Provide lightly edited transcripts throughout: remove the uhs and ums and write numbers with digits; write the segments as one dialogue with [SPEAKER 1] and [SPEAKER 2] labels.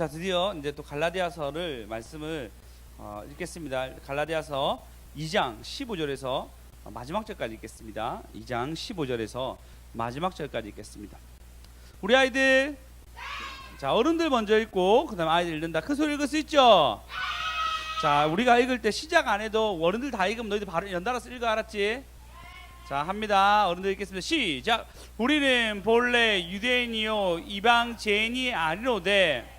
[SPEAKER 1] 자, 드디어 이제 또 갈라디아서를 말씀을 읽겠습니다. 갈라디아서 2장 15절에서 마지막 절까지 읽겠습니다. 2장 15절에서 마지막 절까지 읽겠습니다. 우리 아이들, 자, 어른들 먼저 읽고 그다음에 아이들 읽는다. 큰 소리 읽을 수 있죠? 자, 우리가 읽을 때 시작 안 해도 어른들 다 읽으면 너희들 바로 연달아서 읽어, 알았지? 자, 합니다. 어른들 읽겠습니다. 시작. 우리는 본래 유대인이요 이방 죄인이 아니로되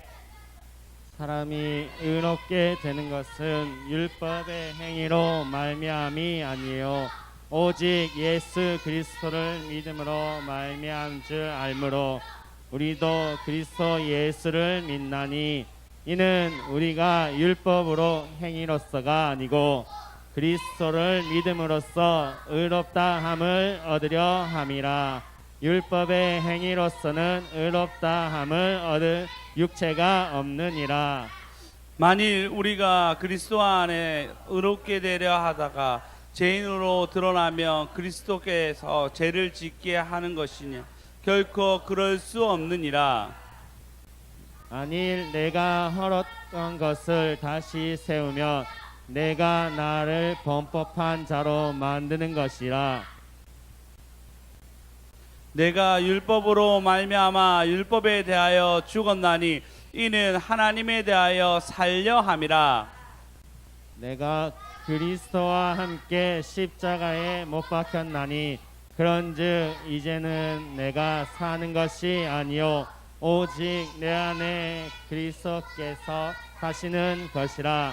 [SPEAKER 2] 사람이 의롭게 되는 것은 율법의 행위로 말미암이 아니요 오직 예수 그리스도를 믿음으로 말미암 줄 알므로 우리도 그리스도 예수를 믿나니 이는 우리가 율법으로 행위로서가 아니고 그리스도를 믿음으로써 의롭다 함을 얻으려 함이라. 율법의 행위로서는 의롭다 함을 얻을 육체가 없느니라.
[SPEAKER 1] 만일 우리가 그리스도 안에 의롭게 되려 하다가 죄인으로 드러나면 그리스도께서 죄를 짓게 하는 것이냐? 결코 그럴 수 없느니라.
[SPEAKER 2] 만일 내가 헐었던 것을 다시 세우면 내가 나를 범법한 자로 만드는 것이라.
[SPEAKER 1] 내가 율법으로 말미암아 율법에 대하여 죽었나니 이는 하나님에 대하여 살려 함이라.
[SPEAKER 2] 내가 그리스도와 함께 십자가에 못 박혔나니 그런즉 이제는 내가 사는 것이 아니요 오직 내 안에 그리스도께서 사시는 것이라.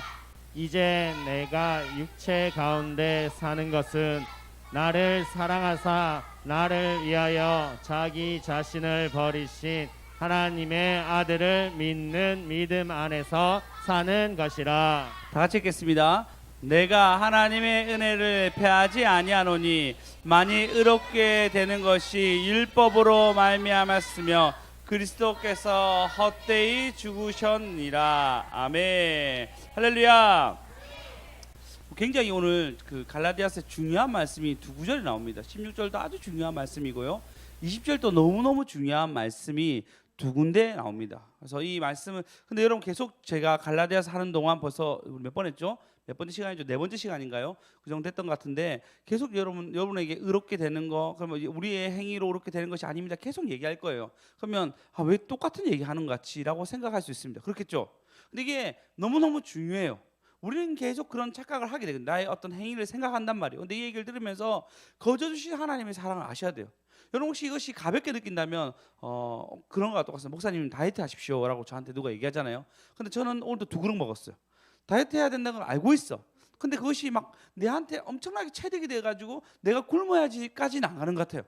[SPEAKER 2] 이제 내가 육체 가운데 사는 것은 나를 사랑하사 나를 위하여 자기 자신을 버리신 하나님의 아들을 믿는 믿음 안에서 사는 것이라.
[SPEAKER 1] 다 같이 읽겠습니다. 내가 하나님의 은혜를 패하지 아니하노니 만일 의롭게 되는 것이 율법으로 말미암았으며 그리스도께서 헛되이 죽으셨니라. 아멘. 할렐루야. 굉장히 오늘 그 갈라디아서의 중요한 말씀이 두 구절이 나옵니다. 16절도 아주 중요한 말씀이고요. 20절도 너무너무 중요한 말씀이 두 군데 나옵니다. 그래서 이 말씀은 근데 여러분 계속 제가 갈라디아서 하는 동안 벌써 몇 번 했죠? 몇 번째 시간이죠? 네 번째 시간인가요? 그 정도 됐던 것 같은데 계속 여러분에게 의롭게 되는 거 그러면 우리의 행위로 의롭게 되는 것이 아닙니다. 계속 얘기할 거예요. 그러면 왜 똑같은 얘기하는 것 같지라고 생각할 수 있습니다. 그렇겠죠? 근데 이게 너무너무 중요해요. 우리는 계속 그런 착각을 하게 되거든요. 나의 어떤 행위를 생각한단 말이에요. 근데 이 얘기를 들으면서 거저 주신 하나님의 사랑을 아셔야 돼요. 여러분 혹시 이것이 가볍게 느낀다면 그런 거와 똑같습니다. 목사님 다이어트 하십시오라고 저한테 누가 얘기하잖아요. 근데 저는 오늘도 2그릇 먹었어요. 다이어트 해야 된다는 걸 알고 있어. 근데 그것이 막 내한테 엄청나게 체득이 돼가지고 내가 굶어야지까지는 안 가는 것 같아요.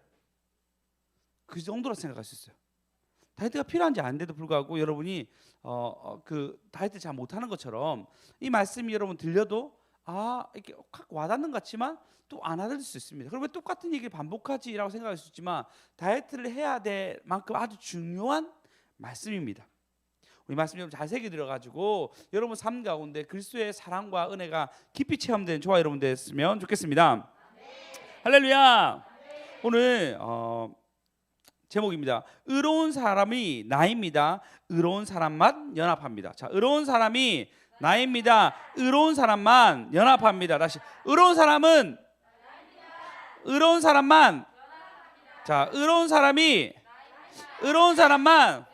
[SPEAKER 1] 그 정도로 생각할 수 있어요. 다이어트가 필요한지 아닌데도 불구하고 여러분이 그 다이어트 잘 못하는 것처럼 이 말씀이 여러분 들려도 이렇게 확 와닿는 것 같지만 또 안 와닿을 수 있습니다. 그럼 왜 똑같은 얘기를 반복하지라고 생각할 수 있지만 다이어트를 해야 될 만큼 아주 중요한 말씀입니다. 우리 말씀 좀 잘 새겨 들어가지고 여러분 삶 가운데 그리스도의 사랑과 은혜가 깊이 체험되는 저와 여러분 됐으면 좋겠습니다. 할렐루야. 오늘 제목입니다. 의로운 사람이 나입니다. 의로운 사람만 연합합니다. 자, 의로운 사람이 나입니다. 의로운 사람만 연합합니다. 다시 의로운 사람은 의로운 사람만 자, 의로운 사람이 의로운 사람만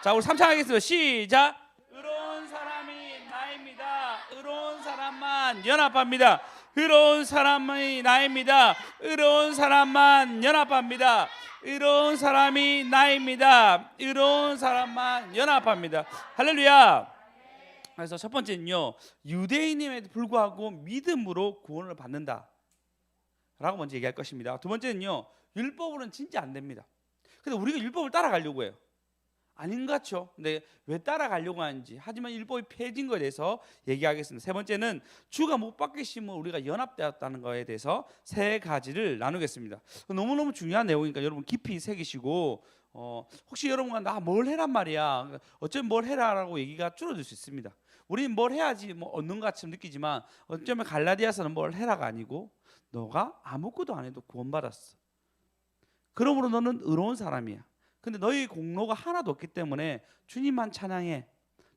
[SPEAKER 1] 자, 우리 3차 하겠습니다. 시작. 의로운 사람이 나입니다. 의로운 사람만 연합합니다. 의로운 사람이 나입니다. 의로운 사람만 연합합니다. 의로운 사람이 나입니다. 의로운 사람만 연합합니다. 할렐루야. 그래서 첫 번째는요, 유대인임에도 불구하고 믿음으로 구원을 받는다 라고 먼저 얘기할 것입니다. 두 번째는요, 율법으로는 진짜 안 됩니다. 근데 우리가 율법을 따라가려고 해요. 아닌 것 같죠? 근데 왜 따라가려고 하는지, 하지만 율법이 폐해진 것에 대해서 얘기하겠습니다. 세 번째는 주가 못 박히심으로 우리가 연합되었다는 것에 대해서 세 가지를 나누겠습니다. 너무너무 중요한 내용이니까 여러분 깊이 새기시고 혹시 여러분과 나 뭘 해란 말이야, 어쩌면 뭘 해라라고 얘기가 줄어들 수 있습니다. 우리는 뭘 해야지 뭐 얻는 것 같이 느끼지만 어쩌면 갈라디아서는 뭘 해라가 아니고 너가 아무것도 안 해도 구원받았어. 그러므로 너는 의로운 사람이야. 근데 너희 공로가 하나도 없기 때문에 주님만 찬양해,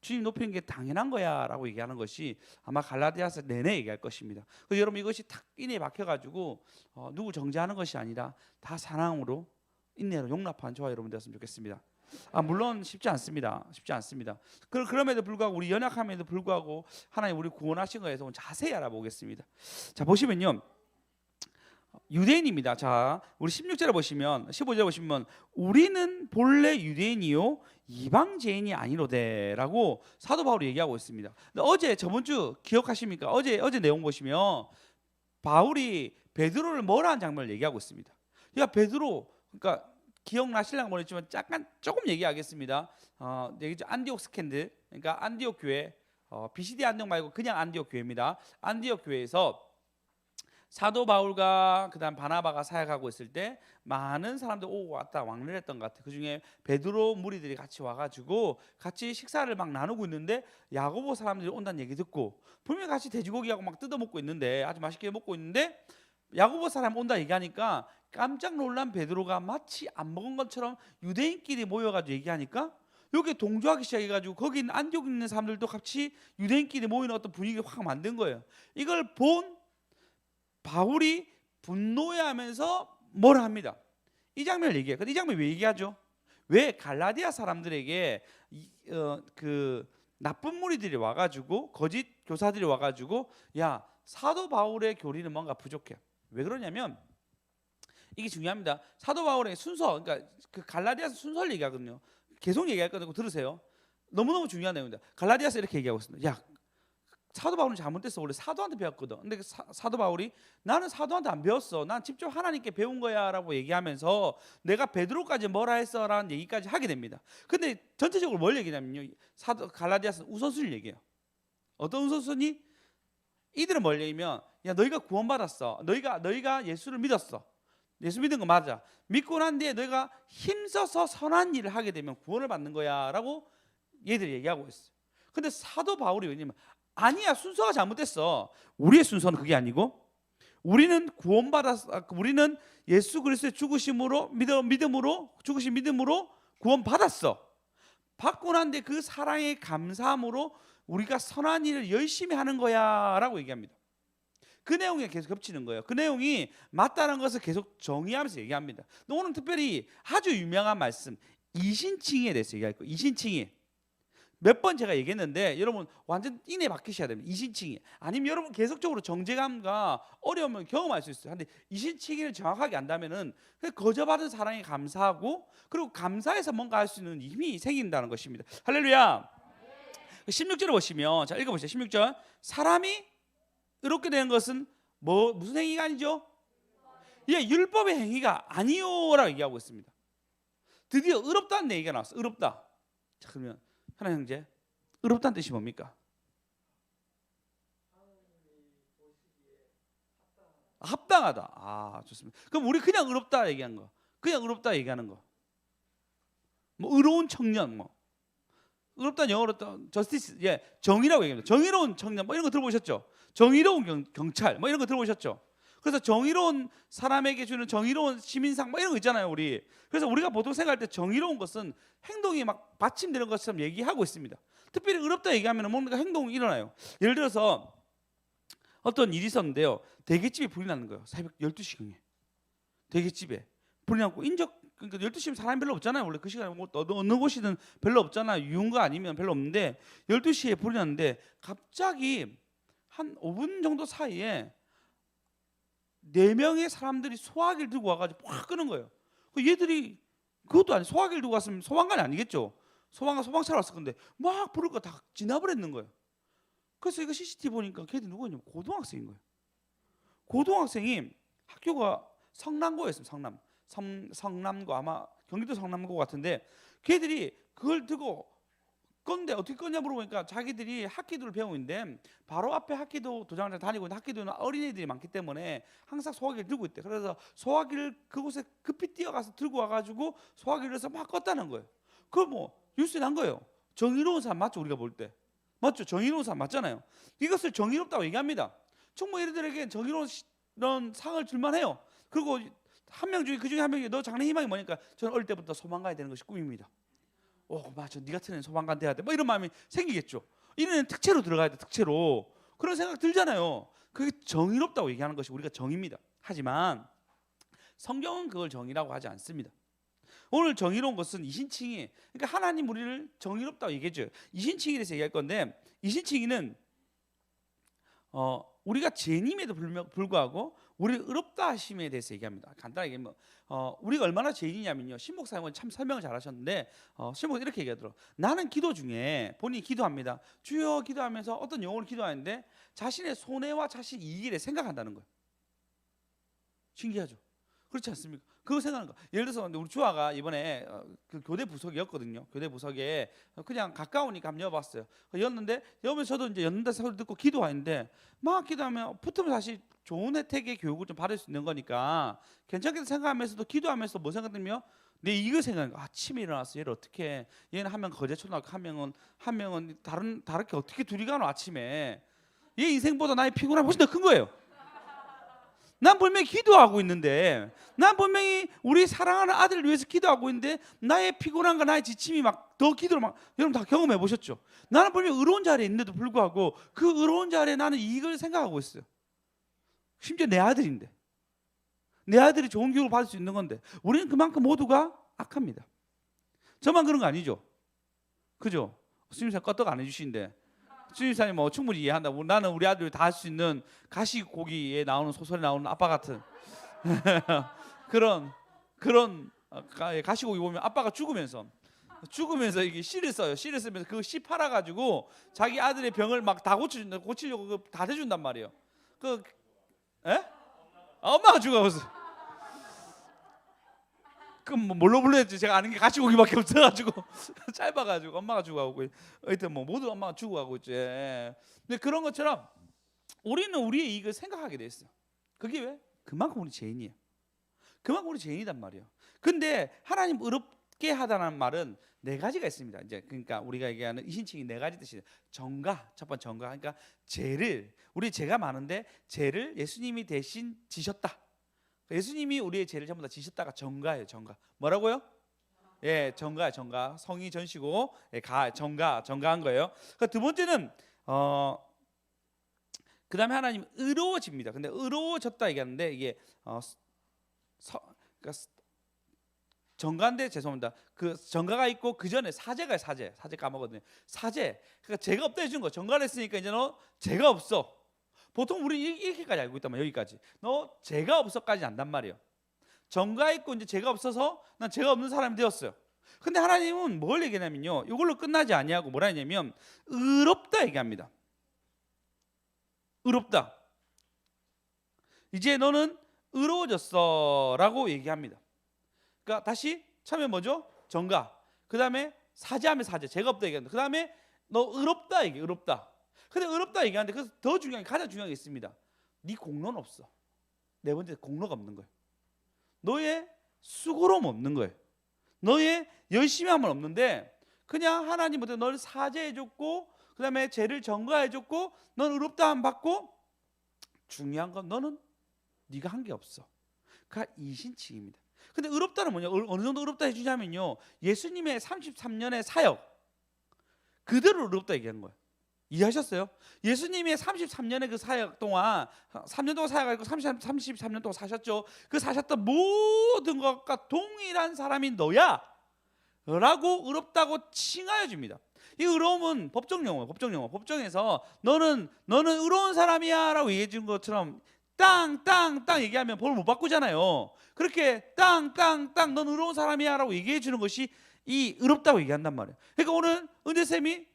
[SPEAKER 1] 주님 높이는 게 당연한 거야 라고 얘기하는 것이 아마 갈라디아서 내내 얘기할 것입니다. 그래서 여러분 이것이 탁 인에 박혀가지고 누구 정죄하는 것이 아니라 다 사랑으로 인내로 용납한 저와 여러분 되었으면 좋겠습니다. 물론 쉽지 않습니다. 쉽지 않습니다. 그럼에도 불구하고 우리 연약함에도 불구하고 하나님 우리 구원하신 거에서 자세히 알아보겠습니다. 자, 보시면요, 유대인입니다. 자, 우리 16절에 보시면 15절에 보시면 우리는 본래 유대인이요 이방제인이 아니로되라고 사도 바울이 얘기하고 있습니다. 근데 어제 저번 주 기억하십니까? 어제 내용 보시면 바울이 베드로를 뭐라 한 장면을 얘기하고 있습니다. 야, 베드로, 그러니까 기억나실랑가 모르겠지만 잠깐 조금 얘기하겠습니다. 얘기죠. 안디옥 스캔들, 그러니까 안디옥 교회, 비시디 안디옥 말고 그냥 안디옥 교회입니다. 안디옥 교회에서 사도 바울과 그다음 바나바가 사역하고 있을 때 많은 사람들 오고 왔다 왕래했던 것 같아요. 그중에 베드로 무리들이 같이 와가지고 같이 식사를 막 나누고 있는데 야고보 사람들이 온다는 얘기 듣고 분명히 같이 돼지고기하고 막 뜯어 먹고 있는데 아주 맛있게 먹고 있는데 야고보 사람 온다 얘기하니까 깜짝 놀란 베드로가 마치 안 먹은 것처럼 유대인끼리 모여가지고 얘기하니까 여기 동조하기 시작해가지고 거기 있는 안디옥 있는 사람들도 같이 유대인끼리 모이는 어떤 분위기를 확 만든 거예요. 이걸 본 바울이 분노해하면서 뭐라 합니다. 이 장면을 얘기해요. 근데 이 장면 왜 얘기하죠? 왜 갈라디아 사람들에게 그 나쁜 무리들이 와가지고 거짓 교사들이 와가지고 야, 사도 바울의 교리는 뭔가 부족해. 왜 그러냐면 이게 중요합니다. 사도 바울의 순서, 그러니까 그 갈라디아서 순서를 얘기하거든요. 계속 얘기할 거라고 들으세요. 너무너무 중요한 내용입니다. 갈라디아서 이렇게 얘기하고 있습니다. 야, 사도 바울은 잘못됐어. 원래 사도한테 배웠거든. 근데 사도 바울이 나는 사도한테 안 배웠어. 난 직접 하나님께 배운 거야라고 얘기하면서 내가 베드로까지 뭐라 했어라는 얘기까지 하게 됩니다. 근데 전체적으로 뭘 얘기냐면요. 사도 갈라디아서 우선순위를 얘기해요. 어떤 우선순위? 이들은 뭘 얘기하면 야, 너희가 구원받았어. 너희가 예수를 믿었어. 예수 믿은 거 맞아. 믿고 난 뒤에 너희가 힘써서 선한 일을 하게 되면 구원을 받는 거야라고 얘들이 얘기하고 있어요. 근데 사도 바울이 왜냐면 아니야, 순서가 잘못됐어. 우리의 순서는 그게 아니고 우리는 구원받았어. 우리는 예수 그리스도의 죽으심으로 믿음으로 구원받았어. 받고 난 뒤에 그 사랑의 감사함으로 우리가 선한 일을 열심히 하는 거야라고 얘기합니다. 그 내용이 계속 겹치는 거예요. 그 내용이 맞다는 것을 계속 정의하면서 얘기합니다. 오늘 특별히 아주 유명한 말씀 이신칭에 대해서 얘기할 거예요. 이신칭이 몇 번 제가 얘기했는데 여러분 완전 인에 박히셔야 됩니다. 이신칭이 아니면 여러분 계속적으로 정죄감과 어려움을 경험할 수 있어요. 근데 이신칭을 정확하게 안다면은 거저받은 사랑에 감사하고 그리고 감사해서 뭔가 할 수 있는 힘이 생긴다는 것입니다. 할렐루야. 16절을 보시면 자 읽어보세요. 16절 사람이 의롭게 되는 것은 무슨 행위가 아니죠? 예, 율법의 행위가 아니요라고 얘기하고 있습니다. 드디어 의롭다는 얘기가 나왔어. 의롭다. 자, 그러면 하나 형제, 의롭다는 뜻이 뭡니까? 합당하다. 좋습니다. 그럼 우리 그냥 의롭다 얘기하는 거, 그냥 의롭다 얘기하는 거, 뭐 의로운 청년, 뭐 의롭다는 영어로 justice, 예, 정의라고 얘기합니다. 정의로운 청년, 뭐 이런 거 들어보셨죠? 정의로운 경찰, 뭐 이런 거 들어보셨죠? 그래서 정의로운 사람에게 주는 정의로운 시민상 뭐 이런 거 있잖아요, 우리. 그래서 우리가 보통 생각할 때 정의로운 것은 행동이 막 받침되는 것처럼 얘기하고 있습니다. 특별히 의롭다 얘기하면 뭔가 행동이 일어나요. 예를 들어서 어떤 일이 있었는데요. 대게집에 불이 나는 거예요. 새벽 12시경에. 대게집에 불이 나고 그러니까 12시면 사람이 별로 없잖아요. 원래 그 시간에 뭐 어느 곳이든 별로 없잖아요. 유흥가 아니면 별로 없는데 12시에 불이 났는데 갑자기 한 5분 정도 사이에 4명의 사람들이 소화기를 들고 와가지고 확 끄는 거예요. 얘들이 그것도 아니 소화기를 들고 왔으면 소방관이 아니겠죠. 소방차로 왔을 건데 막 불을 거 다 진압을 거예요. 그래서 이거 CCTV 보니까 걔들이 누구냐면 고등학생인 거예요. 고등학생이 학교가 성남고였어요. 성남고 아마 경기도 성남고 같은데 걔들이 그걸 들고 건데 어떻게 껐냐 물어보니까 자기들이 학기도를 배우고 있는데 바로 앞에 학기도 도장을 다니고 있는 학기도는 어린이들이 많기 때문에 항상 소화기를 들고 있대. 그래서 소화기를 그곳에 급히 뛰어가서 들고 와가지고 소화기를 해서 막 껐다는 거예요. 그럼 뭐 뉴스에 난 거예요. 정의로운 사람 맞죠? 우리가 볼 때 맞죠? 정의로운 사람 맞잖아요. 이것을 정의롭다고 얘기합니다. 정말 얘들에게 정의로운 상을 줄만 해요. 그리고 한 명 중에 그 중에 한 명이 너 장래 희망이 뭐니까 저는 어릴 때부터 소방관이 되는 것이 꿈입니다. 맞아, 네 같은 애는 소방관 돼야 돼. 뭐 이런 마음이 생기겠죠. 이는 특채로 들어가야 돼. 특채로 그런 생각 들잖아요. 그게 정의롭다고 얘기하는 것이 우리가 정의입니다. 하지만 성경은 그걸 정의라고 하지 않습니다. 오늘 정의로운 것은 이신칭이, 그러니까 하나님 우리를 정의롭다고 얘기해줘요. 이신칭에 대해서 얘기할 건데, 이신칭이는 우리가 죄인임에도 불구하고 우리를 의롭다 하심에 대해서 얘기합니다. 간단하게 우리가 얼마나 죄인이냐면요, 신목사님은 참 설명을 잘하셨는데 신목사 이렇게 얘기하더라고요. 나는 기도 중에 본인이 기도합니다. 주여 기도하면서 어떤 영혼을 기도하는데 자신의 손해와 자신 이익에 대해 생각한다는 거예요. 신기하죠? 그렇지 않습니까? 그거 생각하는 거. 예를 들어서 우리 주아가 이번에 그 교대 부석이었거든요. 교대 부석에 그냥 가까우니까 한번 여봤어요. 였는데 여면서 저도 이제 였는다 소리 듣고 기도하는데 막 기도하면 붙으면 사실 좋은 혜택의 교육을 좀 받을 수 있는 거니까 괜찮게 생각하면서도 기도하면서 뭐 생각하냐면 내 이거 생각하는 거. 아침에 일어나서 얘를 어떻게 해? 얘는 한 명 거제 초등학교 한 명은 다르게 어떻게 둘이 가노 아침에. 얘 인생보다 나의 피곤함이 훨씬 더 큰 거예요. 난 분명히 기도하고 있는데, 난 분명히 우리 사랑하는 아들을 위해서 기도하고 있는데 나의 피곤함과 나의 지침이 막 더 기도를 막, 여러분 다 경험해 보셨죠? 나는 분명히 의로운 자리에 있는데도 불구하고 그 의로운 자리에 나는 이익을 생각하고 있어요. 심지어 내 아들인데, 내 아들이 좋은 교육을 받을 수 있는 건데 우리는 그만큼 모두가 악합니다. 저만 그런 거 아니죠? 그죠? 수임사 껐떡 안 해주시는데 주임사님 뭐 충분히 이해한다. 나는 우리 아들이 다 할 수 있는 가시고기에 나오는 소설에 나오는 아빠 같은 그런 가시고기 보면 아빠가 죽으면서 이게 씨를 써요. 씨를 쓰면서 그 씨 팔아 가지고 자기 아들의 병을 막 다 고치려고 다 대준단 말이에요. 엄마가 죽어서. 그럼 뭐 뭘로 불러야지? 제가 아는 게 가시고기밖에 없어가지고 짧아가지고 엄마가 죽어가고 하여튼 뭐 모두 엄마가 죽어가고 있지. 근데 그런 것처럼 우리는 우리의 이익을 생각하게 돼 있어. 그게 왜? 그만큼 우리 죄인이에요. 그만큼 우리 죄인이단 말이에요. 근데 하나님 의롭게 하다는 말은 네 가지가 있습니다. 이제 그러니까 우리가 얘기하는 이신칭이 네 가지 뜻이에요. 정가, 첫 번째 정가. 그러니까 우리 죄가 많은데 죄를 예수님이 대신 지셨다. 예수님이 우리의 죄를 전부 다 지셨다가 정가예요. 정가. 뭐라고요? 예, 정가야. 정가. 성이 전시고 정가한 거예요. 두 번째는 그다음에 하나님 의로워집니다. 근데 의로워졌다 얘기하는데 이게 그러니까 정가인데 죄송합니다. 그 정가가 있고 그 전에 사죄가 사죄 까먹었네. 사죄. 그러니까 죄가 없다 해준 거. 정가를 했으니까 이제 너 죄가 없어. 보통 우리 이렇게까지 알고 있단 말이야. 여기까지. 너 죄가 없어까지 안단 말이에요. 정가 있고 이제 죄가 없어서 난 죄가 없는 사람이 되었어요. 근데 하나님은 뭘 얘기하냐면요, 이걸로 끝나지 아니하고 뭐라 하냐면 의롭다 얘기합니다. 의롭다. 이제 너는 의로워졌어라고 얘기합니다. 그러니까 다시 처음에 뭐죠? 정가. 그 다음에 사죄하면 사죄. 죄가 없다 얘기합니다. 그 다음에 너 의롭다 얘기. 의롭다. 근데 의롭다 얘기하는데 그래서 더 중요한 게, 가장 중요한 게 있습니다. 네 공로는 없어. 네 번째, 공로가 없는 거예요. 너의 수고로움 없는 거예요. 너의 열심히 함은 없는데 그냥 하나님부터 너를 사죄해줬고 그 다음에 죄를 정가해줬고 넌 의롭다함 받고, 중요한 건 너는 네가 한 게 없어. 그가 이신칭입니다. 근데 의롭다는 뭐냐? 어느 정도 의롭다 해주냐면요, 예수님의 33년의 사역 그대로 의롭다 얘기한 거예요. 이해하셨어요? 예수님의 33년의 그 사역 동안 3년 동안 사역하고 33년 동안 사셨죠. 그 사셨던 모든 것과 동일한 사람이 너야 라고 의롭다고 칭하여 줍니다. 이 의로움은 법정 용어. 법정에서 너는 의로운 사람이야 라고 얘기해 준 것처럼 땅 얘기하면 벌 못 바꾸잖아요. 그렇게 땅 넌 의로운 사람이야 라고 얘기해 주는 것이 이 의롭다고 얘기한단 말이에요. 그러니까 오늘 은재쌤이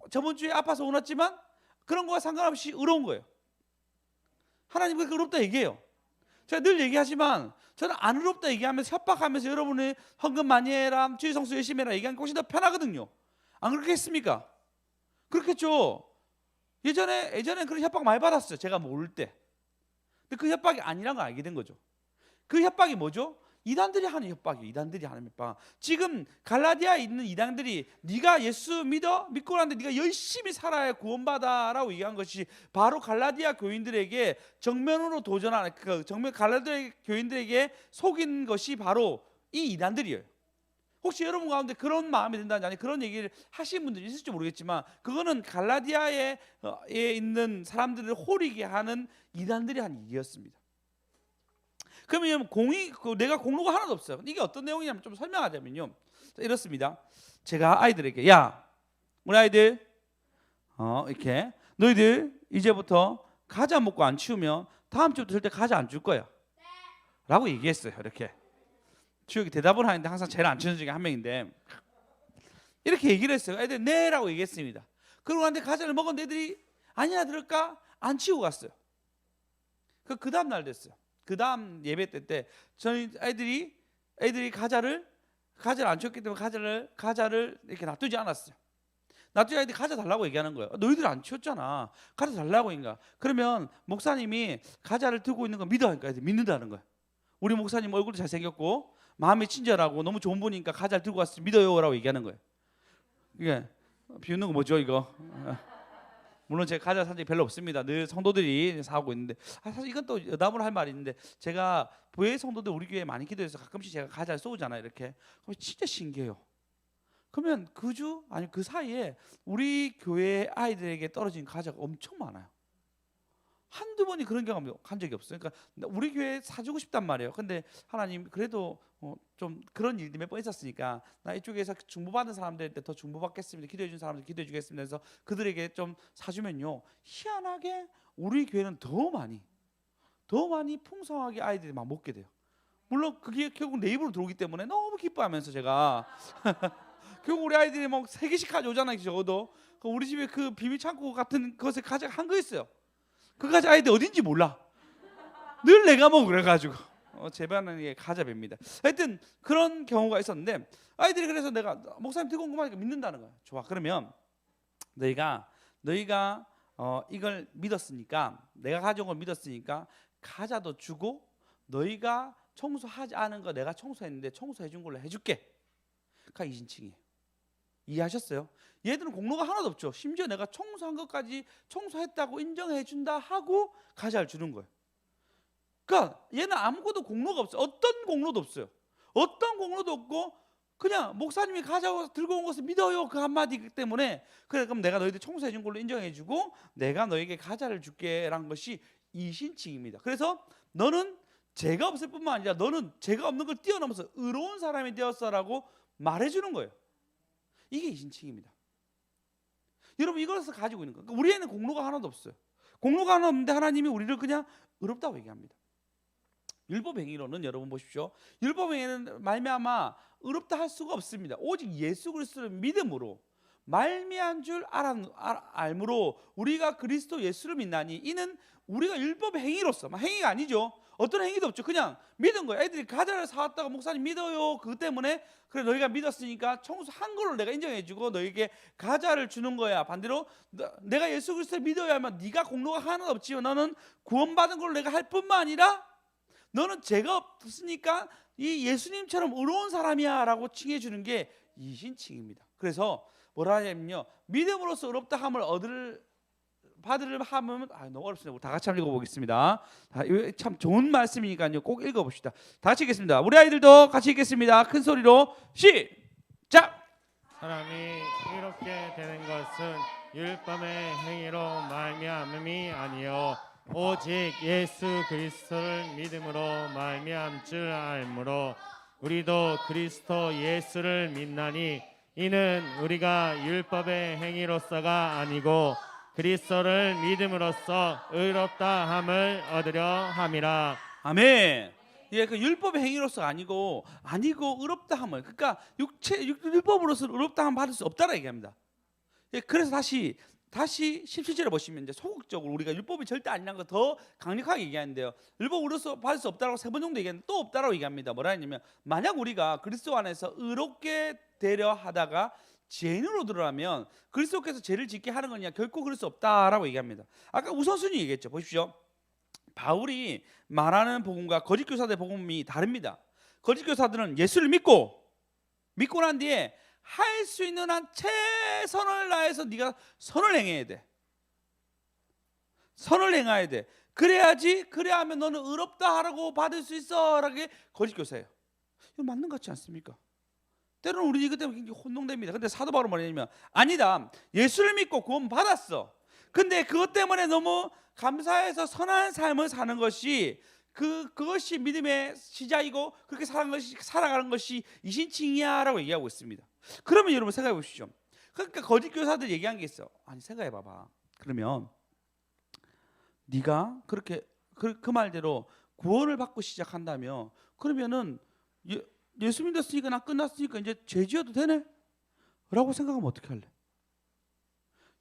[SPEAKER 1] 저번 주에 아파서 혼났지만 그런 거와 상관없이 의로운 거예요. 하나님 그렇게 의롭다 얘기해요. 제가 늘 얘기하지만 저는 안 의롭다 얘기하면서 협박하면서 여러분이 헌금 많이 해라, 주의 성수 열심히 해라 얘기하는 게 훨씬 더 편하거든요. 안 그렇게 했습니까? 그렇겠죠. 예전에 그런 협박 많이 받았어요. 제가 모를 때. 근데 그 협박이 아니란 걸 알게 된 거죠. 그 협박이 뭐죠? 이단들이 하는 협박이에요. 이단들이 하는 협박. 지금 갈라디아에 있는 이단들이 네가 예수 믿고 나는데 네가 열심히 살아야 구원받아라고 얘기한 것이 바로 갈라디아 교인들에게 정면으로 도전하는 정면 갈라디아 교인들에게 속인 것이 바로 이 이단들이에요. 혹시 여러분 가운데 그런 마음이 든다든지 아니 그런 얘기를 하신 분들이 있을지 모르겠지만 그거는 갈라디아에 있는 사람들을 호리게 하는 이단들이 한 일이었습니다. 그러면 내가 공로가 하나도 없어요. 이게 어떤 내용이냐면 좀 설명하자면요. 이렇습니다. 제가 아이들에게 야 우리 아이들 이렇게 너희들 이제부터 과자 먹고 안 치우면 다음 주부터 절대 과자 안 줄 거야 라고 얘기했어요. 이렇게 주혁이 대답을 하는데 항상 제일 안 치는 중에 한 명인데 이렇게 얘기를 했어요. 애들 네라고 얘기했습니다. 그러고 나한테 과자를 먹은 애들이 아니야 들을까 안 치우고 갔어요. 그 다음 날 됐어요. 그 다음 예배 때 저희 애들이 과자를 안 치웠기 때문에 과자를 이렇게 놔두지 않았어요. 놔두지 애들이 과자 달라고 얘기하는 거예요. 너희들 안 치웠잖아. 과자 달라고 인가. 그러면 목사님이 과자를 들고 있는 거 믿어하니까 애들이 믿는다는 거예요. 우리 목사님 얼굴도 잘생겼고 마음이 친절하고 너무 좋은 분이니까 과자를 들고 왔으면 믿어요라고 얘기하는 거예요. 이게 비웃는 거 뭐죠 이거? 물론 제가 과자 산 적이 별로 없습니다. 늘 성도들이 사오고 있는데 사실 이건 또 여담으로 할 말이 있는데 제가 교회 성도들 우리 교회에 많이 기도해서 가끔씩 제가 과자를 쏘잖아요. 이렇게 그럼 진짜 신기해요. 그러면 그 사이에 우리 교회 아이들에게 떨어진 과자가 엄청 많아요. 한두 번이 그런 경험 한 적이 없어요. 그러니까 우리 교회 사주고 싶단 말이에요. 근데 하나님 그래도 좀 그런 일들이 몇 번 있었으니까 나 이쪽에서 중보받는 사람들한테 더 중보받겠습니다. 기도해 준 사람들 기도해 주겠습니다. 해서 그들에게 좀 사주면요. 희한하게 우리 교회는 더 많이 풍성하게 아이들이 막 먹게 돼요. 물론 그게 결국 내 입으로 들어오기 때문에 너무 기뻐하면서 제가 결국 우리 아이들이 막 3개씩 가져오잖아요. 적어도 우리 집에 그 비밀 창고 같은 것에 가져가 한 거 있어요. 그까지 아이들 어딘지 몰라. 늘 내가 먹어 그래가지고 제반은 게 가자배입니다. 하여튼 그런 경우가 있었는데 아이들이 그래서 내가 목사님 들고 온 것만 믿는다는 거야. 좋아. 그러면 너희가 이걸 믿었으니까 내가 가져온 걸 믿었으니까 과자도 주고 너희가 청소하지 않은 거 내가 청소했는데 청소해 준 걸로 해줄게. 그가 이신칭이에요. 이해하셨어요? 얘들은 공로가 하나도 없죠. 심지어 내가 청소한 것까지 청소했다고 인정해 준다 하고 과자를 주는 거예요. 그러니까 얘는 아무것도 공로가 없어요. 어떤 공로도 없어요. 어떤 공로도 없고 그냥 목사님이 과자 들고 온 것을 믿어요 그 한마디 때문에 그래 그럼 내가 너희들 청소해 준 걸로 인정해 주고 내가 너에게 과자를 줄게 라는 것이 이신칭입니다. 그래서 너는 죄가 없을 뿐만 아니라 너는 죄가 없는 걸 뛰어넘어서 의로운 사람이 되었어라고 말해주는 거예요. 이게 이신칭입니다. 여러분 이것을 가지고 있는 거예요. 그러니까 우리에는 공로가 하나도 없어요. 공로가 하나 없는데 하나님이 우리를 그냥 의롭다고 얘기합니다. 율법행위로는 여러분 보십시오. 율법행위는 말미암아 의롭다 할 수가 없습니다. 오직 예수 그리스도를 믿음으로 말미암은 줄 알므로 우리가 그리스도 예수를 믿나니 이는 우리가 율법행위로서 행위가 아니죠. 어떤 행위도 없죠. 그냥 믿은 거예요. 애들이 과자를 사왔다가 목사님 믿어요. 그 때문에 그래 너희가 믿었으니까 청소한 걸로 내가 인정해주고 너에게 과자를 주는 거야. 반대로 내가 예수 그리스도를 믿어야만 네가 공로가 하나도 없지만 너는 구원받은 걸로 내가 할 뿐만 아니라 너는 죄가 없으니까 이 예수님처럼 의로운 사람이야 라고 칭해주는 게 이신칭입니다. 그래서 뭐라 하냐면요. 믿음으로써 의롭다 함을 받으려 하면 너무 어렵습니다. 다 같이 한번 읽어보겠습니다. 참 좋은 말씀이니까요. 꼭 읽어봅시다. 다 같이 읽겠습니다. 우리 아이들도 같이 읽겠습니다. 큰 소리로 시작.
[SPEAKER 2] 사람이 이렇게 되는 것은 율법의 행위로 말미암음이 아니요 오직 예수 그리스도를 믿음으로 말미암 줄 알므로 우리도 그리스도 예수를 믿나니 이는 우리가 율법의 행위로서가 아니고 그리스도를 믿음으로써 의롭다 함을 얻으려 함이라.
[SPEAKER 1] 아멘. 예, 그 율법의 행위로서 아니고 의롭다 함을 그러니까 율법으로서 의롭다 함 받을 수 없다라 얘기합니다. 예, 그래서 다시 17절에 보시면 이제 소극적으로 우리가 율법이 절대 아니라는 거 더 강력하게 얘기하는데요. 율법으로서 받을 수 없다라고 3번 정도 얘기하는데 또 없다라고 얘기합니다. 뭐라 했냐면 만약 우리가 그리스도 안에서 의롭게 되려 하다가 죄인으로 들어가면 그리스도께서 죄를 짓게 하는 거냐 결코 그럴 수 없다라고 얘기합니다. 아까 우선순위 얘기했죠. 보십시오. 바울이 말하는 복음과 거짓 교사들의 복음이 다릅니다. 거짓 교사들은 예수를 믿고 난 뒤에 할 수 있는 한 최선을 다해서 네가 선을 행해야 돼. 선을 행해야 돼. 그래야 하면 너는 의롭다 하라고 받을 수 있어 라고 거짓 교사예요. 이거 맞는 것 같지 않습니까? 때로는 우리 이것 때문에 굉장히 혼동됩니다. 근데 사도 바울은 뭐냐면 아니다. 예수를 믿고 구원 받았어. 근데 그것 때문에 너무 감사해서 선한 삶을 사는 것이 그것이 믿음의 시작이고 그렇게 살아가는 것이 이신칭이야라고 얘기하고 있습니다. 그러면 여러분 생각해 보십시오. 그러니까 거짓 교사들 얘기한 게 있어. 아니 생각해 봐봐. 그러면 네가 그렇게 그 말대로 구원을 받고 시작한다면 그러면은 예수 믿었으니까 나 끝났으니까 이제 죄 지어도 되네? 라고 생각하면 어떻게 할래?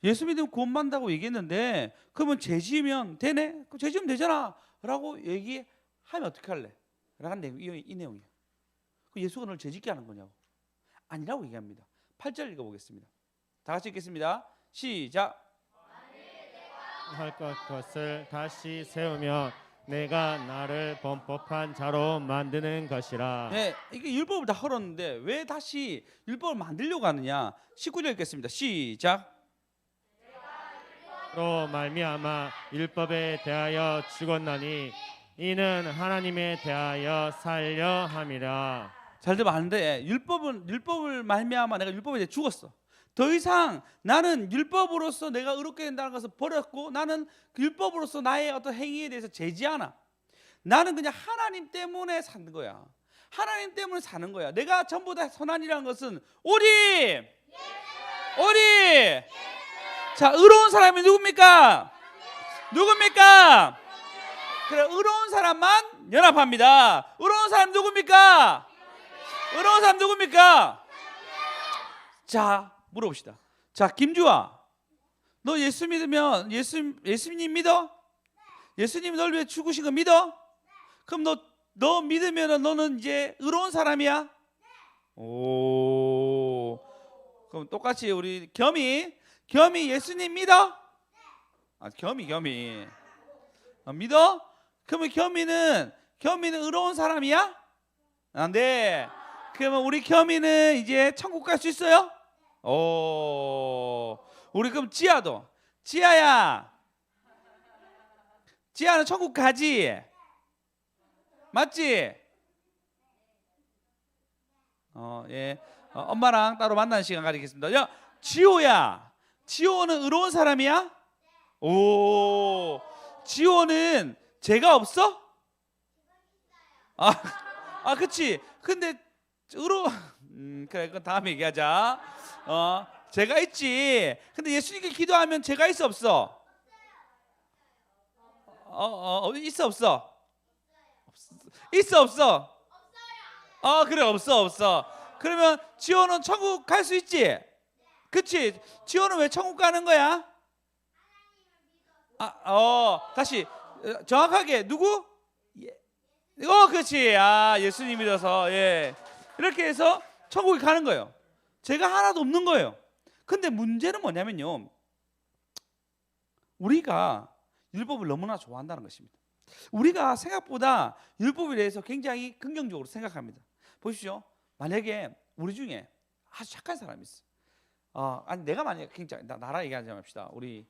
[SPEAKER 1] 예수 믿으면 구원 받는다고 얘기했는데 그러면 죄 지으면 되네? 그럼 죄 지으면 되잖아 라고 얘기하면 어떻게 할래? 라는 내용이 이 내용이에요. 예수가 너를 죄 짓게 하는 거냐고? 아니라고 얘기합니다. 8절 읽어보겠습니다. 다 같이 읽겠습니다. 시작.
[SPEAKER 2] 할 것을 다시 세우며 내가 나를 범법한 자로 만드는 것이라.
[SPEAKER 1] 네, 이게 율법을 다 헐었는데 왜 다시 율법을 만들려고 하느냐? 19절 읽겠습니다. 시작.
[SPEAKER 2] 로 말미암아 율법에 대하여 죽었나니 이는 하나님에 대하여 살려 함이라.
[SPEAKER 1] 잘 들으면 아는데 율법을 말미암아 내가 율법에 대해 죽었어. 더 이상 나는 율법으로서 내가 의롭게 된다는 것을 버렸고 나는 그 율법으로서 나의 어떤 행위에 대해서 재지 않아. 나는 그냥 하나님 때문에 사는 거야. 하나님 때문에 사는 거야. 내가 전부 다 선한이라는 것은 오리. 자, 의로운 사람이 누굽니까? 그래, 의로운 사람만 연합합니다. 의로운 사람 누굽니까? 자, 물어봅시다. 자, 김주아, 너 예수 믿으면 예수님 믿어? 예수님이 널 위해 죽으신 거 믿어? 그럼 너 믿으면 너는 이제 의로운 사람이야? 오, 그럼 똑같이 우리 겸이 예수님 믿어? 아, 겸이 믿어? 그러면 겸이는 의로운 사람이야? 안 돼. 그러면 우리 겸이는 이제 천국 갈 수 있어요? 오, 우리 그럼 지아야, 지아는 천국 가지? 맞지? 예. 엄마랑 따로 만나는 시간 가지겠습니다. 야, 지호는 의로운 사람이야? 오, 지호는 죄가 없어? 그치. 근데 그래, 그건 다음에 얘기하자. 죄가 있지. 근데 예수님께 기도하면 죄가 있어 없어? 있어 없어? 있어 없어? 그래, 없어. 그러면 지호는 천국 갈 수 있지? 그치? 지호는 왜 천국 가는 거야? 다시 정확하게 누구? 그렇지. 예수님 믿어서 이렇게 해서 천국에 가는 거예요. 죄가 하나도 없는 거예요. 근데 문제는 뭐냐면요, 우리가 율법을 너무나 좋아한다는 것입니다. 우리가 생각보다 율법에 대해서 굉장히 긍정적으로 생각합니다. 보십시오. 만약에 우리 중에 아주 착한 사람이 있어. 아니 내가 만약에 굉장히 나라 얘기하지 맙시다. 우리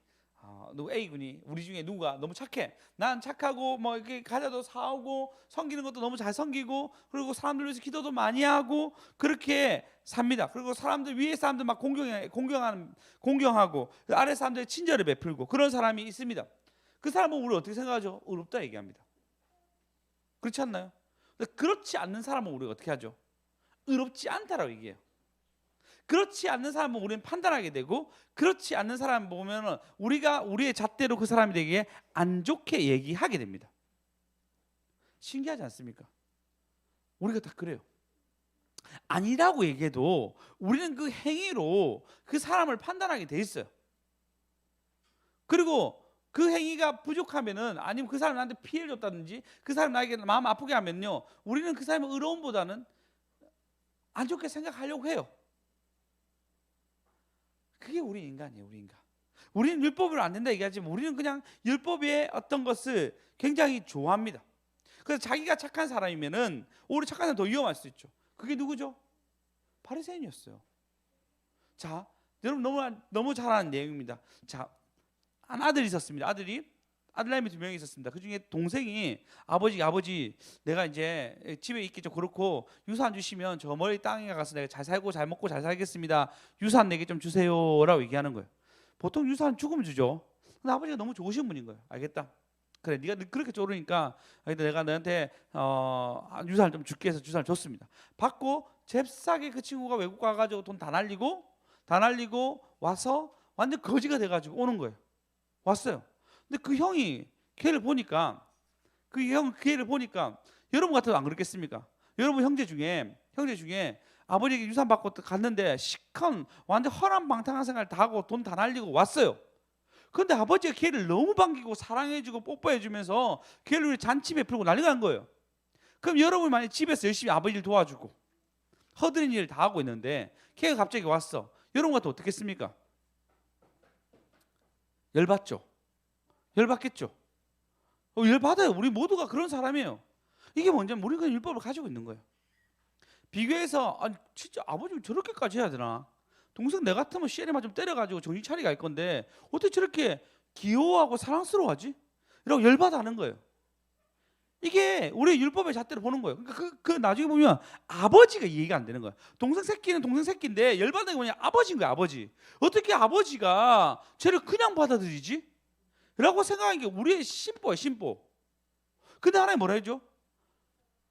[SPEAKER 1] 누구 A군이 우리 중에 누가 너무 착해. 난 착하고 뭐 이렇게 과자도 사오고 섬기는 것도 너무 잘 섬기고 그리고 사람들 위해서 기도도 많이 하고 그렇게 삽니다. 그리고 사람들 위에 사람들 막 공경하고 아래 사람들 친절을 베풀고 그런 사람이 있습니다. 그 사람은 우리 어떻게 생각하죠? 의롭다 얘기합니다. 그렇지 않나요? 근데 그렇지 않는 사람은 우리가 어떻게 하죠? 의롭지 않다라고 얘기해요. 그렇지 않는 사람은 우리는 판단하게 되고 그렇지 않는 사람 보면은 우리가 우리의 잣대로 그 사람에 대해 안 좋게 얘기하게 됩니다. 신기하지 않습니까? 우리가 다 그래요. 아니라고 얘기해도 우리는 그 행위로 그 사람을 판단하게 돼 있어요. 그리고 그 행위가 부족하면은 아니면 그 사람이 나한테 피해를 줬다든지 그 사람이 나에게 마음 아프게 하면요, 우리는 그 사람의 의로움보다는 안 좋게 생각하려고 해요. 그게 우리 인간이에요. 우리 인간. 우리는 율법을 안 된다 얘기하지만 우리는 그냥 율법의 어떤 것을 굉장히 좋아합니다. 그래서 자기가 착한 사람이면은 오히려 착한 사람 더 위험할 수 있죠. 그게 누구죠? 바리새인이었어요. 자, 여러분 너무 잘 아는 내용입니다. 자, 한 아들이 있었습니다. 아들내미 2명이 있었습니다. 그 중에 동생이 아버지 내가 이제 집에 있기 좀 그렇고 유산 주시면 저 멀리 땅에 가서 내가 잘 살고 잘 먹고 잘 살겠습니다. 유산 내게 좀 주세요라고 얘기하는 거예요. 보통 유산 죽으면 주죠. 근데 아버지가 너무 좋으신 분인 거예요. 알겠다. 그래, 네가 그렇게 쪼르니까 내가 너한테 유산을 좀 줄게 해서 유산을 줬습니다. 받고 잽싸게 그 친구가 외국 가가지고 돈 다 날리고 와서 완전 거지가 돼가지고 오는 거예요. 왔어요. 근데 그 형이 걔를 보니까 여러분 같아도 안 그렇겠습니까? 여러분 형제 중에 아버지에게 유산 받고 갔는데 시컨 완전 허랑방탕한 생활 다 하고 돈 다 날리고 왔어요. 그런데 아버지가 걔를 너무 반기고 사랑해주고 뽀뽀해주면서 걔를 잔치 베풀고 난리가 난 거예요. 그럼 여러분이 만약 집에서 열심히 아버지를 도와주고 허드렛 일을 다 하고 있는데 걔가 갑자기 왔어. 여러분 같아도 어떻겠습니까? 열받겠죠. 열받아요. 우리 모두가 그런 사람이에요. 이게 뭐냐면 우리가 율법을 가지고 있는 거예요. 비교해서 진짜 아버지 저렇게까지 해야 되나? 동생 내 같으면 씨에만 좀 때려가지고 정신 차리게 할 건데 어떻게 저렇게 귀여워하고 사랑스러워하지? 이러고 열받아하는 거예요. 이게 우리 율법의 잣대로 보는 거예요. 그러니까 그 나중에 보면 아버지가 이해가 안 되는 거예요. 동생 새끼는 동생 새끼인데 열받는 게 뭐냐? 아버지인 거예요. 아버지. 어떻게 아버지가 쟤를 그냥 받아들이지? 라고 생각하는 게 우리의 심보예요. 심보. 근데 하나님 뭐라 해줘?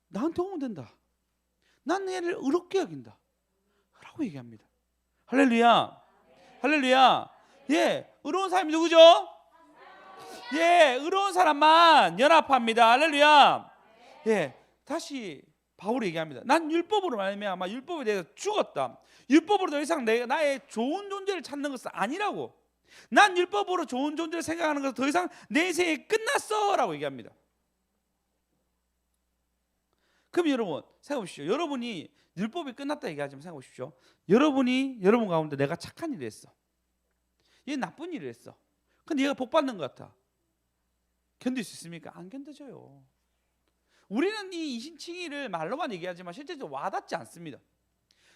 [SPEAKER 1] 나한테 오면 된다. 난 얘를 의롭게 여긴다 라고 얘기합니다. 할렐루야. 할렐루야. 예, 의로운 사람이 누구죠? 예, 의로운 사람만 연합합니다. 할렐루야. 예, 다시 바울이 얘기합니다. 난 율법으로 말미암아 율법에 대해서 죽었다. 율법으로 더 이상 나의 좋은 존재를 찾는 것은 아니라고. 난 율법으로 좋은 존재를 생각하는 것은 더 이상 내 인생이 끝났어라고 얘기합니다. 그럼 여러분 생각해 보십시오. 여러분이 율법이 끝났다 얘기하지만 생각해 보십시오. 여러분 가운데 내가 착한 일을 했어. 얘 나쁜 일을 했어. 근데 얘가 복 받는 것 같아. 견딜 수 있습니까? 안 견뎌져요. 우리는 이 이신칭의를 말로만 얘기하지만 실제적으로 와닿지 않습니다.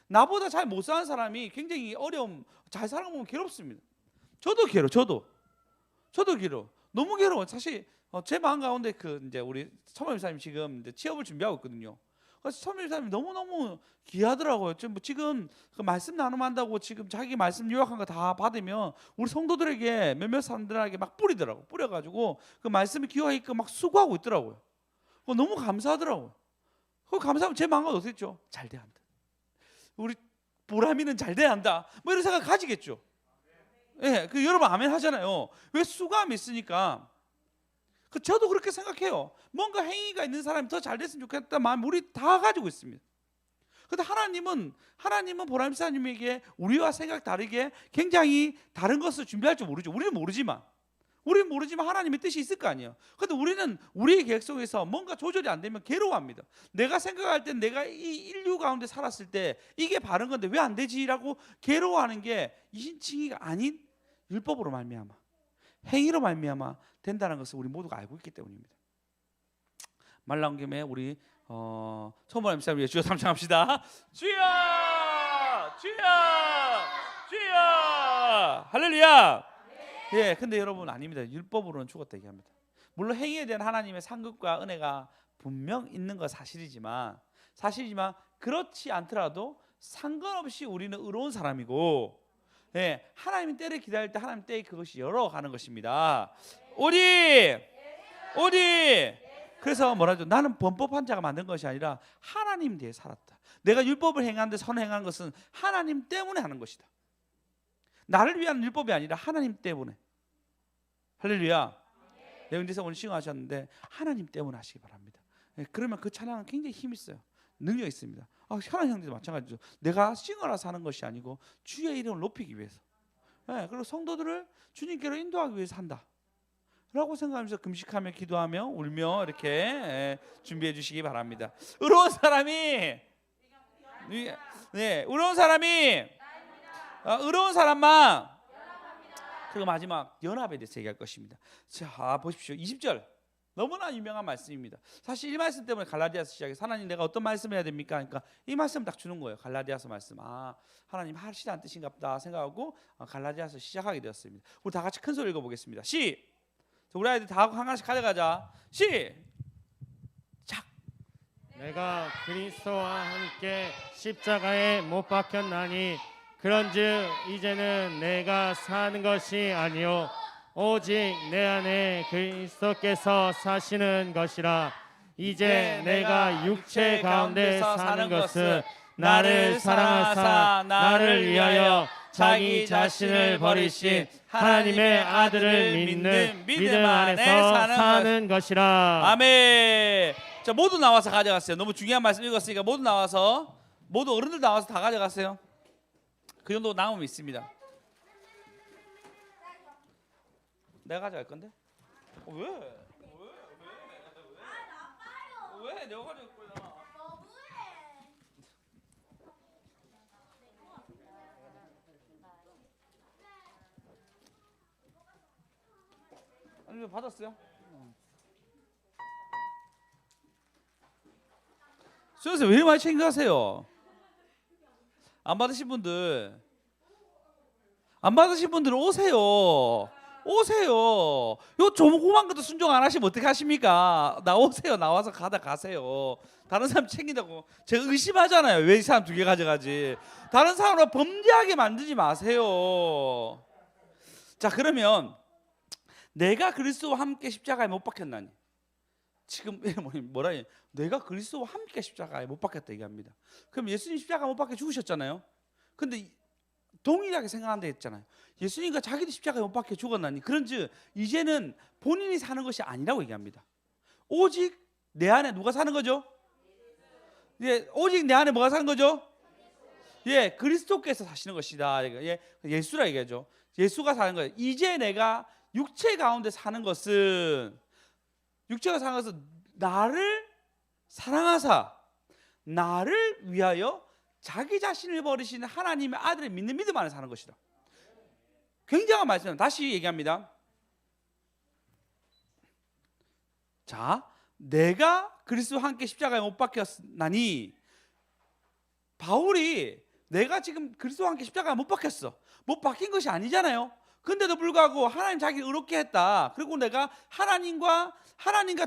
[SPEAKER 1] 나보다 잘 못 사는 사람이 굉장히 잘 살아보면 괴롭습니다. 저도 괴로워. 너무 괴로워. 사실 제 마음 가운데 이제 우리 천만 집사님 지금 이제 취업을 준비하고 있거든요. 그래서 천만 집사님 너무 귀하더라고요. 지금 그 말씀 나눔한다고 지금 자기 말씀 요약한 거 다 받으면 우리 성도들에게 몇몇 사람들에게 막 뿌려가지고 그 말씀이 귀하게끔 막 수고하고 있더라고요. 너무 감사하더라고요. 감사하면 제 마음은 어떻겠죠? 잘 돼야 한다. 우리 보람이는 잘 돼야 한다. 뭐 이런 생각 가지겠죠. 예, 여러분 아멘 하잖아요. 왜 수고함이 있으니까. 저도 그렇게 생각해요. 뭔가 행위가 있는 사람이 더 잘 됐으면 좋겠다는 마음 우리 다 가지고 있습니다. 그런데 하나님은 보람 집사님에게 우리와 생각 다르게 굉장히 다른 것을 준비할 줄 모르죠. 우리는 모르지만 하나님의 뜻이 있을 거 아니에요. 그런데 우리는 우리의 계획 속에서 뭔가 조절이 안 되면 괴로워합니다. 내가 생각할 때 내가 이 인류 가운데 살았을 때 이게 바른 건데 왜 안 되지라고 괴로워하는 게 이신칭의가 아닌 율법으로 말미암아 행위로 말미암아 된다는 것을 우리 모두가 알고 있기 때문입니다. 말 나온 김에 우리 처음으로 MC를 위해 주여 삼창합시다. 주여 할렐루야. 예, 근데 여러분 아닙니다. 율법으로는 죽었다 얘기합니다. 물론 행위에 대한 하나님의 상급과 은혜가 분명 있는 건 사실이지만 그렇지 않더라도 상관없이 우리는 의로운 사람이고, 예, 하나님 때를 기다릴 때 하나님 때에 그것이 열어가는 것입니다. 오직 그래서 뭐라죠? 나는 범법한 자가 만든 것이 아니라 하나님 뒤에 살았다. 내가 율법을 행하는데 선행한 것은 하나님 때문에 하는 것이다. 나를 위한 율법이 아니라 하나님 때문에. 할렐루야. 영재사 오늘 시청하셨는데 하나님 때문에 하시기 바랍니다. 예, 그러면 그 찬양은 굉장히 힘이 있어요. 능력이 있습니다. 하나님 형제도 마찬가지죠. 내가 싱어라서 하는 것이 아니고 주의 이름을 높이기 위해서. 예, 그리고 성도들을 주님께로 인도하기 위해서 한다 라고 생각하면서 금식하며 기도하며 울며 이렇게 준비해 주시기 바랍니다. 의로운 사람이 의로운 사람만 그리고 마지막 연합에 대해서 얘기할 것입니다. 자, 보십시오. 20절 너무나 유명한 말씀입니다. 사실 이 말씀 때문에 갈라디아서 시작해서 하나님 내가 어떤 말씀을 해야 됩니까? 그러니까 이 말씀 딱 주는 거예요. 갈라디아서 말씀. 아, 하나님 하시라는 뜻인가 보다 생각하고 갈라디아서 시작하게 되었습니다. 우리 다 같이 큰 소리 읽어보겠습니다. 우리 아이들 다 하나씩 가져가자.
[SPEAKER 2] 내가 그리스도와 함께 십자가에 못 박혔나니 그런즉 이제는 내가 사는 것이 아니요 오직 내 안에 그리스도께서 사시는 것이라. 이제 내가 육체 가운데 사는 것은 나를 사랑하사 나를 위하여 자기 자신을 버리신 하나님의 아들을 믿는 믿음 안에서 사는 것이라.
[SPEAKER 1] 아멘. 자, 모두 나와서 가져갔어요. 너무 중요한 말씀 읽었으니까 모두 나와서, 모두 어른들 나와서 다 가져갔어요. 그 정도 남으면 있습니다. 내가 가져갈 건데? 왜? 내가 가져갈 거야. 아니, 받았어요? 수요세 왜 이렇게 많이 챙겨가세요? 안 받으신 분들은 오세요. 요 조그만 것도 순종 안 하시면 어떻게 하십니까? 나오세요. 나와서 가세요. 다른 사람 챙긴다고 제가 의심하잖아요. 왜 이 사람 2개 가져가지? 다른 사람을 범죄하게 만들지 마세요. 자, 그러면 내가 그리스도와 함께 십자가에 못 박혔나니, 지금 뭐라 해요? 내가 그리스도와 함께 십자가에 못 박혔다 얘기합니다. 그럼 예수님 십자가 못 박혀 죽으셨잖아요. 근데 동일하게 생각한다 했잖아요. 예수님과 자기도 십자가에 못 박혀 죽었나니 그런즉 이제는 본인이 사는 것이 아니라고 얘기합니다. 오직 내 안에 누가 사는 거죠? 예, 오직 내 안에 뭐가 사는 거죠? 예, 그리스도께서 사시는 것이다. 예, 예수라 얘기하죠. 예수가 사는 거예요. 이제 내가 육체 가운데 사는 것은, 육체가 사는 것은 나를 사랑하사 나를 위하여 자기 자신을 버리시는 하나님의 아들을 믿는 믿음 안에 사는 것이다. 굉장한 말씀입니다. 다시 얘기합니다. 자, 내가 그리스도와 함께 십자가에 못 박혔나니, 바울이 내가 지금 그리스도와 함께 십자가에 못 박혔어, 못 박힌 것이 아니잖아요. 근데도 불구하고 하나님 자기를 의롭게 했다. 그리고 내가 하나님과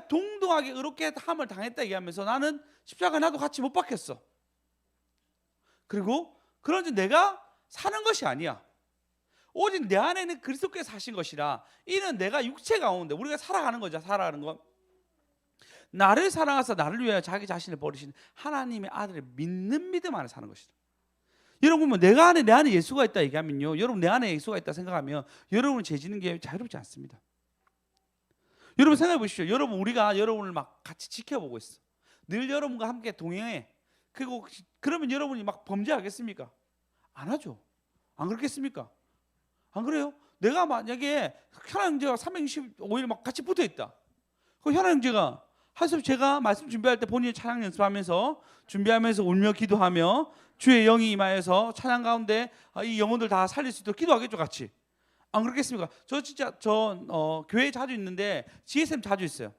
[SPEAKER 1] 동등하게 의롭게 함을 당했다 얘기하면서 나는 십자가에 나도 같이 못 박혔어. 그리고 그런지 내가 사는 것이 아니야. 오직 내 안에는 그리스도께서 사신 것이라. 이는 내가 육체 가운데 우리가 살아가는 거죠. 살아가는 거. 나를 사랑하사 나를 위하여 자기 자신을 버리신 하나님의 아들을 믿는 믿음 안에 사는 것이다. 여러분 보면 내 안에 예수가 있다 얘기하면요, 여러분 내 안에 예수가 있다 생각하면 여러분을 죄지는 게 자유롭지 않습니다. 여러분 생각해 보십시오. 여러분, 우리가 여러분을 막 같이 지켜보고 있어. 늘 여러분과 함께 동행해. 그리고 그러면 여러분이 막 범죄하겠습니까? 안 하죠. 안 그렇겠습니까? 안 그래요? 내가 만약에 현아 형제가 365일 막 같이 붙어 있다. 그 현아 형제가 하여튼 제가 말씀 준비할 때 본인이 찬양 연습하면서 준비하면서 울며 기도하며 주의 영이 임하여서 찬양 가운데 이 영혼들 다 살릴 수 있도록 기도하겠죠, 같이. 안 그렇겠습니까? 저 진짜 교회에 자주 있는데 GSM 자주 있어요.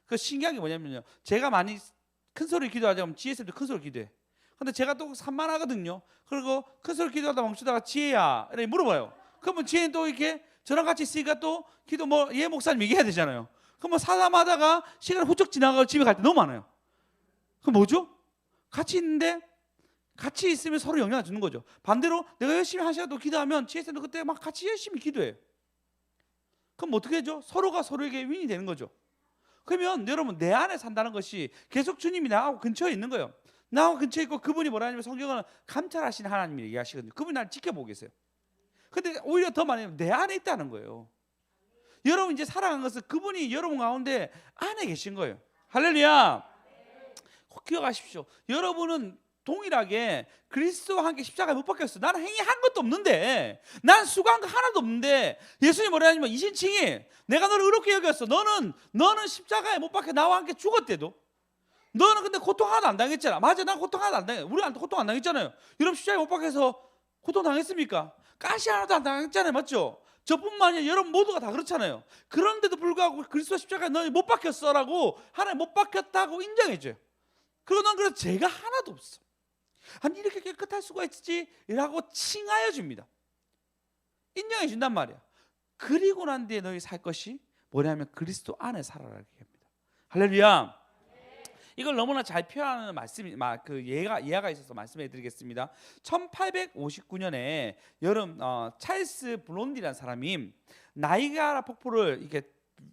[SPEAKER 1] 그 신기한 게 뭐냐면요, 제가 많이 큰 소리 기도하자면 GSM도 큰 소리 기도해. 근데 제가 또 산만하거든요. 그리고 큰 소리 기도하다 멈추다가 지혜야 이렇게 물어봐요. 그러면 지혜는 또 이렇게 저랑 같이 있으니까 또 기도 예 목사님 얘기해야 되잖아요. 그럼 뭐 사담하다가 시간이 훌쩍 지나가고 집에 갈 때 너무 많아요. 그럼 뭐죠? 같이 있는데 같이 있으면 서로 영향을 주는 거죠. 반대로 내가 열심히 하셔도 기도하면 지혜쌤도 그때 막 같이 열심히 기도해요. 그럼 어떻게 되죠? 서로가 서로에게 윈이 되는 거죠. 그러면 여러분, 내 안에 산다는 것이 계속 주님이 나하고 근처에 있는 거예요. 나하고 근처에 있고 그분이 뭐라 하냐면 성경은 감찰하시는 하나님이 얘기하시거든요. 그분이 나를 지켜보고 계세요. 근데 오히려 더 많이 내 안에 있다는 거예요. 여러분 이제 살아간 것은 그분이 여러분 가운데 안에 계신 거예요. 할렐루야. 꼭 기억하십시오. 여러분은 동일하게 그리스도와 함께 십자가에 못 박혔어. 나는 행위한 것도 없는데, 난 수고한 거 하나도 없는데 예수님 뭐라 하냐면 이신칭이 내가 너를 의롭게 여겼어. 너는 십자가에 못 박혀 나와 함께 죽었대도 너는 근데 고통 하나도 안 당했잖아. 맞아, 난 고통 하나도 안 당해. 우리한테 고통 안 당했잖아요. 여러분 십자가에 못 박혀서 고통 당했습니까? 가시 하나도 안 당했잖아요. 맞죠? 저뿐만 아니라 여러분 모두가 다 그렇잖아요. 그런데도 불구하고 그리스도 십자가에 너희 못 박혔어라고 하나님 못 박혔다고 인정해줘요. 그리고 넌 그래서 죄가 하나도 없어. 아니 이렇게 깨끗할 수가 있지? 라고 칭하여 줍니다. 인정해 준단 말이야. 그리고 난 뒤에 너희 살 것이 뭐냐면 그리스도 안에 살아라 이렇게 합니다. 할렐루야. 이걸 너무나 잘 표현하는 말씀이 그 예화가 있어서 말씀해 드리겠습니다. 1859년에 여름 찰스 블론디라는 사람이 나이아가라 폭포를 이렇게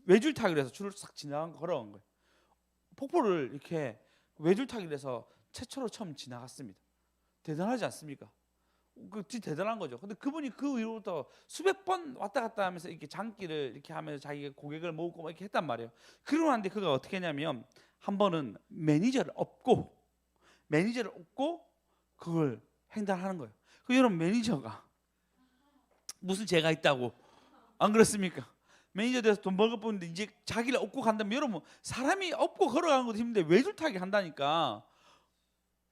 [SPEAKER 1] 외줄타기로 해서 줄을 싹 걸어간 거예요. 폭포를 이렇게 외줄타기로 해서 최초로 처음 지나갔습니다. 대단하지 않습니까? 그 진짜 대단한 거죠. 근데 그분이 그 이후부터 수백 번 왔다 갔다 하면서 이렇게 장기를 이렇게 하면서 자기가 고객을 모으고 이렇게 했단 말이에요. 그러고 났는데 그가 어떻게 했냐면 한 번은 매니저를 업고 그걸 횡단하는 거예요. 그 여러분 매니저가 무슨 죄가 있다고 안 그렇습니까? 매니저 돼서 돈 벌고 보는데 이제 자기를 업고 간다면 여러분 사람이 업고 걸어가는 것도 힘든데 외줄타기 한다니까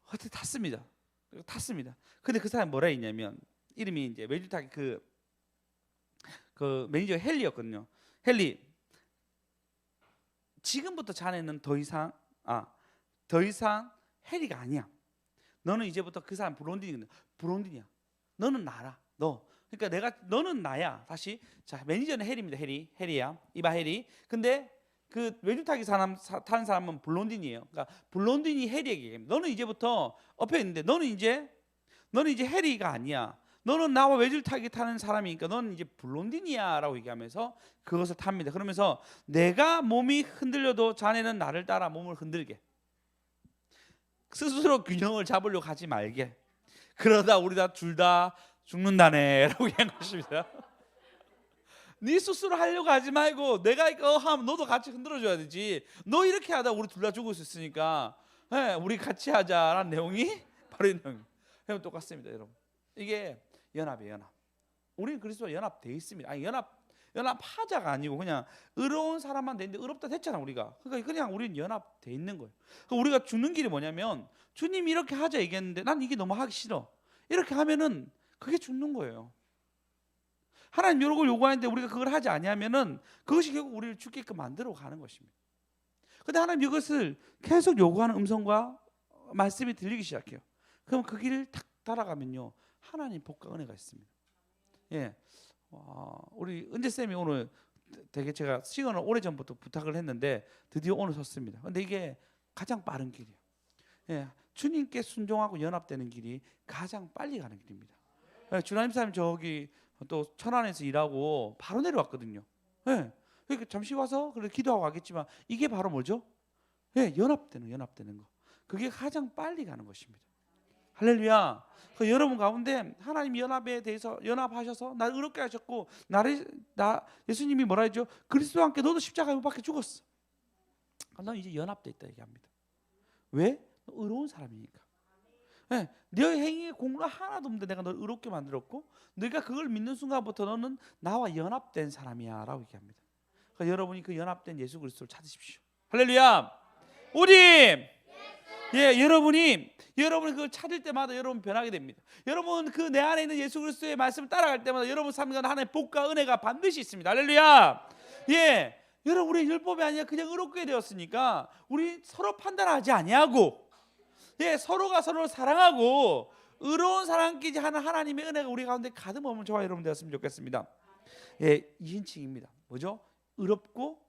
[SPEAKER 1] 하여튼 탔습니다. 근데 그 사람이 뭐라 했냐면 이름이 이제 외줄타기 그 매니저가 헨리였거든요. 헨리, 지금부터 자네는 더 이상 헨리가 아니야. 너는 이제부터 그 사람 브론딘이야. 너는 나라. 그러니까 너는 나야. 다시 자 매니저는 헨리입니다. 헨리야. 이봐 헨리. 근데 그 외줄타기 타는 사람은 블론딘이에요. 그러니까 블론딘이 헨리에게 얘기합니다. 너는 이제부터 업혀 있는데 너는 이제 헨리가 아니야. 너는 나와 외줄타기 타는 사람이니까 너는 이제 블론딘이야라고 얘기하면서 그것을 탑니다. 그러면서 내가 몸이 흔들려도 자네는 나를 따라 몸을 흔들게. 스스로 균형을 잡으려고 하지 말게. 그러다 우리 둘 다 죽는다네라고 얘기한 것입니다. 네 스스로 하려고 하지 말고 내가 이거 하면 너도 같이 흔들어줘야 되지. 너 이렇게 하다 우리 둘 다 죽을 수 있으니까 우리 같이 하자라는 내용이 바로 이 내용입니다. 여러분 똑같습니다. 여러분 이게 연합이에요. 연합. 우리는 그리스도와 연합되어 있습니다. 아니 연합하자가 아니고 그냥 의로운 사람만 되는데 의롭다 됐잖아 우리가. 그러니까 그냥 우리는 연합되어 있는 거예요. 그러니까 우리가 죽는 길이 뭐냐면 주님이 이렇게 하자 얘기했는데 난 이게 너무 하기 싫어. 이렇게 하면은 그게 죽는 거예요. 하나님 이런 걸 요구하는데 우리가 그걸 하지 아니하면은 그것이 결국 우리를 죽게끔 만들어 가는 것입니다. 그런데 하나님 이것을 계속 요구하는 음성과 말씀이 들리기 시작해요. 그럼 그 길을 탁 따라가면요 하나님 복과 은혜가 있습니다. 예, 우리 은재 쌤이 오늘 되게 제가 시간을 오래 전부터 부탁을 했는데 드디어 오늘 섰습니다. 그런데 이게 가장 빠른 길이에요. 예, 주님께 순종하고 연합되는 길이 가장 빨리 가는 길입니다. 예, 주나님 사님 저기 또 천안에서 일하고 바로 내려왔거든요. 예, 그러니까 잠시 와서 그래 기도하고 가겠지만 이게 바로 뭐죠? 예, 연합되는 거. 그게 가장 빨리 가는 것입니다. 할렐루야. 그 여러분 가운데 하나님 연합에 대해서 연합하셔서 나를 의롭게 하셨고 예수님이 뭐라 했죠? 그리스도와 함께 너도 십자가에 못 박혀 죽었어. 너 이제 연합돼 있다 얘기합니다. 왜? 너 의로운 사람이니까. 네, 너의 행위에 공로 하나도 없는데 내가 너를 의롭게 만들었고 네가 그걸 믿는 순간부터 너는 나와 연합된 사람이야 라고 얘기합니다. 그러니까 여러분이 그 연합된 예수 그리스도를 찾으십시오. 할렐루야. 우리 여러분이 그걸 찾을 때마다 여러분 변하게 됩니다. 여러분 그 내 안에 있는 예수 그리스도의 말씀을 따라갈 때마다 여러분 삶 가운데 하나님의 복과 은혜가 반드시 있습니다. 할렐루야. 예, 여러분 우리 율법이 아니라 그냥 의롭게 되었으니까 우리 서로 판단하지 아니하고 서로가 서로를 사랑하고 의로운 사랑끼리 하는 하나님의 은혜가 우리 가운데 가득 머무는 저와 여러분 되었으면 좋겠습니다. 예, 이신칭입니다. 뭐죠? 의롭고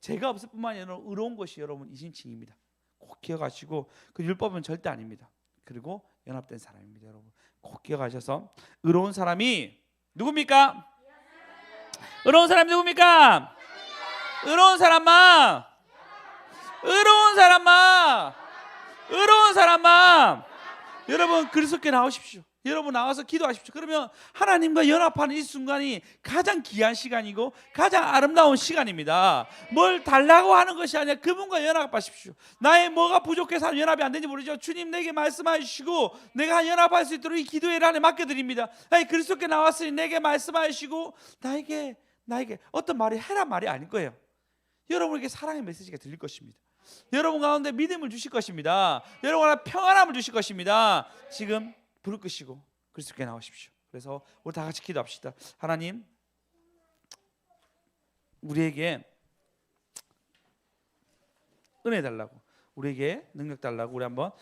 [SPEAKER 1] 죄가 없을 뿐만 아니라 의로운 것이 여러분 이신칭입니다. 꼭 기억하시고 그 율법은 절대 아닙니다. 그리고 연합된 사람입니다. 여러분 꼭 기억하셔서 의로운 사람이 누굽니까? 의로운 사람이 누굽니까? 의로운 사람만 여러분 그리스도께 나오십시오. 여러분 나와서 기도하십시오. 그러면 하나님과 연합하는 이 순간이 가장 귀한 시간이고 가장 아름다운 시간입니다. 뭘 달라고 하는 것이 아니라 그분과 연합하십시오. 나의 뭐가 부족해서 연합이 안 되는지 모르죠. 주님 내게 말씀하시고 내가 연합할 수 있도록 이 기도의 안에 맡겨드립니다. 그리스도께 나왔으니 내게 말씀하시고 나에게 어떤 말이 해란 말이 아닐 거예요. 여러분에게 사랑의 메시지가 들릴 것입니다. 여러분 가운데 믿음을 주실 것입니다. 여러분 가운데 평안함을 주실 것입니다. 지금 불을 끄시고 그리스도께 나오십시오. 그래서 우리 다 같이 기도합시다. 하나님 우리에게 은혜 달라고, 우리에게 능력 달라고 우리 한번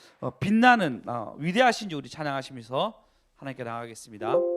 [SPEAKER 1] 빛나는 위대하신 주 우리 찬양하시면서 하나님께 나가겠습니다.